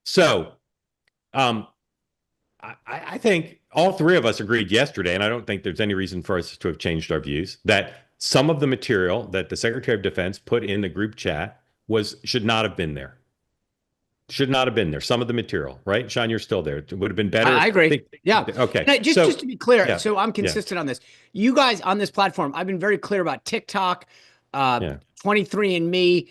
So, um, I think all three of us agreed yesterday, and I don't think there's any reason for us to have changed our views, that some of the material that the Secretary of Defense put in the group chat was should not have been there. Should not have been there. Some of the material, right? Sean, you're still there. It would have been better I if agree. Yeah. okay. Now, just So to be clear, yeah, so I'm yeah, consistent on this. You guys on this platform, I've been very clear about TikTok, uh, yeah. 23 and Me.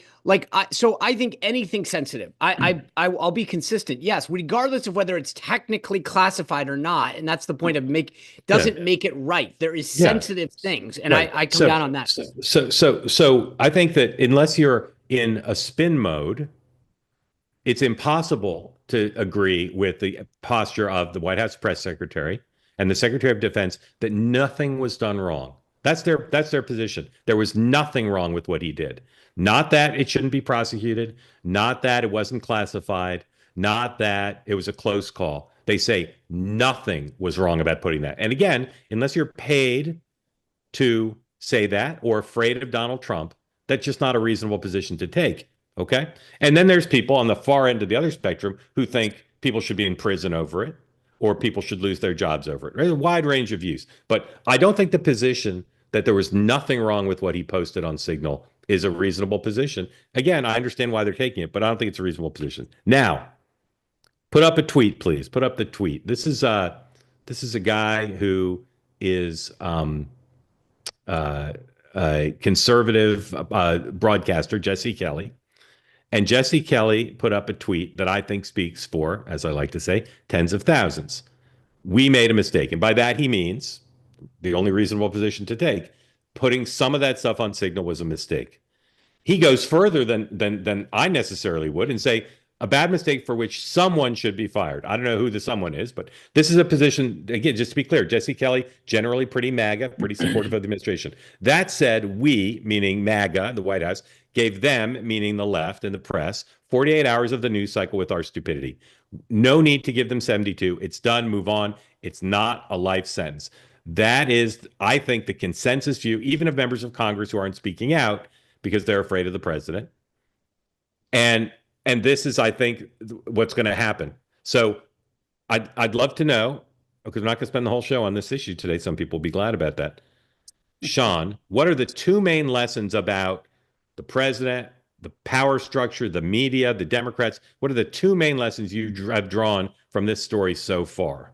So I think anything sensitive, I'll be consistent. Yes, regardless of whether it's technically classified or not, and that's the point of Yeah. doesn't make it right. There is Yeah. sensitive things, and Right. I come down on that. So I think that unless you're in a spin mode, it's impossible to agree with the posture of the White House press secretary and the Secretary of Defense that nothing was done wrong. That's their position. There was nothing wrong with what he did. Not that it shouldn't be prosecuted, not that it wasn't classified, not that it was a close call. They say nothing was wrong about putting that. And again, unless you're paid to say that or afraid of Donald Trump, that's just not a reasonable position to take. Okay. And then there's people on the far end of the other spectrum who think people should be in prison over it or people should lose their jobs over it. There's a wide range of views. But I don't think the position that there was nothing wrong with what he posted on Signal is a reasonable position. Again, I understand why they're taking it, but I don't think it's a reasonable position. Now, put up a tweet, please. Put up the tweet. This is a guy who is a conservative broadcaster, Jesse Kelly. And Jesse Kelly put up a tweet that I think speaks for, as I like to say, tens of thousands. We made a mistake. And by that, he means the only reasonable position to take. Putting some of that stuff on Signal was a mistake. He goes further than I necessarily would and say a bad mistake for which someone should be fired. I don't know who the someone is, but this is a position, again, just to be clear, Jesse Kelly, generally pretty MAGA, pretty supportive of the administration. That said, we, meaning MAGA, the White House, gave them, meaning the left and the press, 48 hours of the news cycle with our stupidity. No need to give them 72. It's done. Move on. It's not a life sentence. That is, I think, the consensus view, even of members of Congress who aren't speaking out because they're afraid of the president. And and this is, I think, what's going to happen. So I'd love to know, because we're not going to spend the whole show on this issue today. Some people will be glad about that. Sean, what are the two main lessons about the president, the power structure, the media, the Democrats? What are the two main lessons you have drawn from this story so far?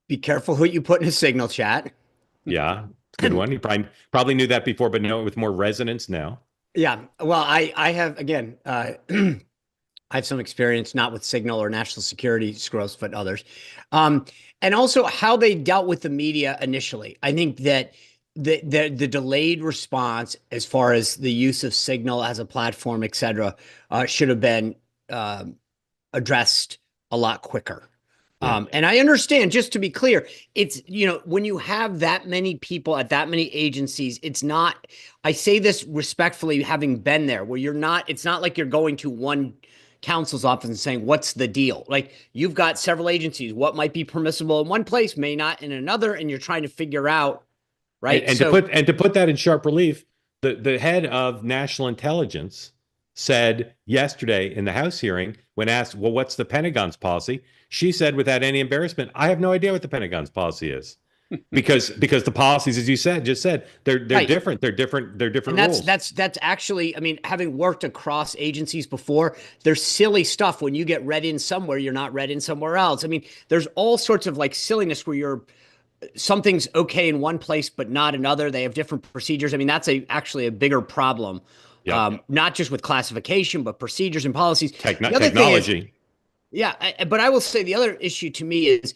Be careful who you put in a Signal chat. Yeah, it's a good one. You probably knew that before, but know it with more resonance now. Yeah. Well, I have again. I have some experience, not with Signal or national security scrolls, but others. And also how they dealt with the media initially. I think that the delayed response as far as the use of Signal as a platform, et cetera, should have been addressed a lot quicker. Yeah. And I understand, just to be clear, it's, when you have that many people at that many agencies, it's not, I say this respectfully, having been there, where it's not like you're going to one counsel's office and saying, what's the deal? Like, you've got several agencies. What might be permissible in one place may not in another, and you're trying to figure out, right? And to put that in sharp relief, the head of national intelligence said yesterday in the House hearing, when asked, well, what's the Pentagon's policy? She said, without any embarrassment, I have no idea what the Pentagon's policy is. Because the policies, as you just said, they're Right. different. They're different. They're different And rules. that's actually, I mean, having worked across agencies before, there's silly stuff when you get read in somewhere, you're not read in somewhere else. I mean, there's all sorts of like silliness where something's okay in one place but not another. They have different procedures. I mean, that's actually a bigger problem, Yep. not just with classification, but procedures and policies. The other thing is, Technology. yeah, but I will say the other issue to me is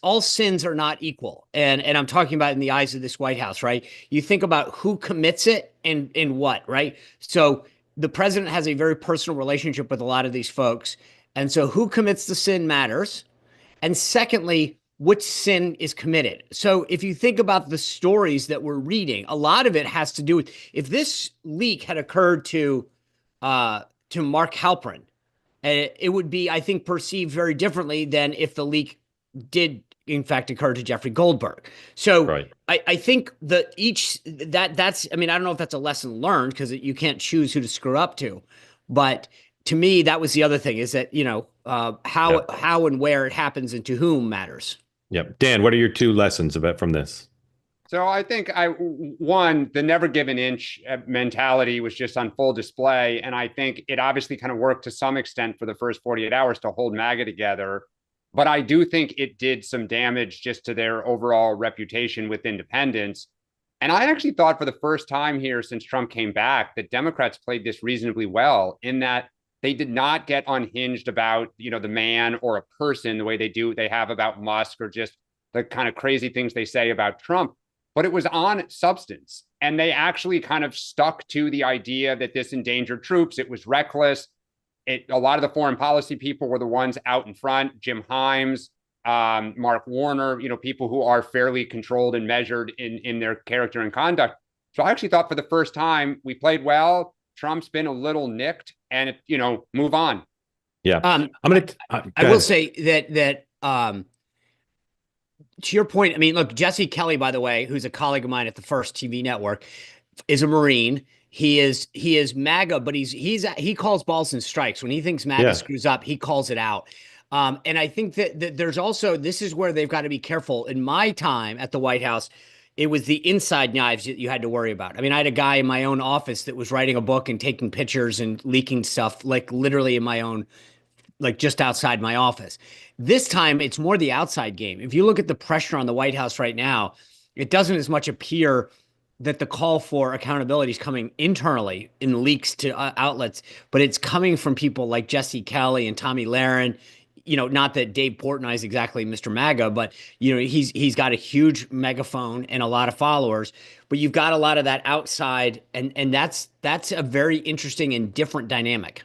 all sins are not equal. And I'm talking about in the eyes of this White House, right? You think about who commits it and what, right? So the president has a very personal relationship with a lot of these folks. And so who commits the sin matters. And secondly, which sin is committed. So if you think about the stories that we're reading, a lot of it has to do with, if this leak had occurred to Mark Halperin, it would be, I think, perceived very differently than if the leak did in fact occurred to Jeffrey Goldberg. So Right. I think that's I mean, I don't know if that's a lesson learned because you can't choose who to screw up to, but to me that was the other thing is that Yep. how and where it happens and to whom matters. Yep. Dan, what are your two lessons about from this? So I think one, the never give an inch mentality was just on full display. And I think it obviously kind of worked to some extent for the first 48 hours to hold MAGA together. But I do think it did some damage just to their overall reputation with independents. And I actually thought for the first time here since Trump came back that Democrats played this reasonably well in that they did not get unhinged about, the man or a person the way they have about Musk or just the kind of crazy things they say about Trump, but it was on substance. And they actually kind of stuck to the idea that this endangered troops. It was reckless. A lot of the foreign policy people were the ones out in front. Jim Himes, Mark Warner, people who are fairly controlled and measured in their character and conduct. So I actually thought for the first time we played well. Trump's been a little nicked, and move on. Yeah, I'm gonna. I will say that to your point, I mean, look, Jesse Kelly, by the way, who's a colleague of mine at the First TV network, is a Marine. He is MAGA, but he calls balls and strikes. When he thinks MAGA screws up, he calls it out. And I think that there's also, this is where they've got to be careful. In my time at the White House, it was the inside knives that you had to worry about. I mean, I had a guy in my own office that was writing a book and taking pictures and leaking stuff, like literally in my own, like just outside my office. This time, it's more the outside game. If you look at the pressure on the White House right now, it doesn't as much appear that the call for accountability is coming internally in leaks to outlets, but it's coming from people like Jesse Kelly and Tommy Lahren. Not that Dave Portnoy is exactly Mr. MAGA, but he's got a huge megaphone and a lot of followers. But you've got a lot of that outside, and that's a very interesting and different dynamic.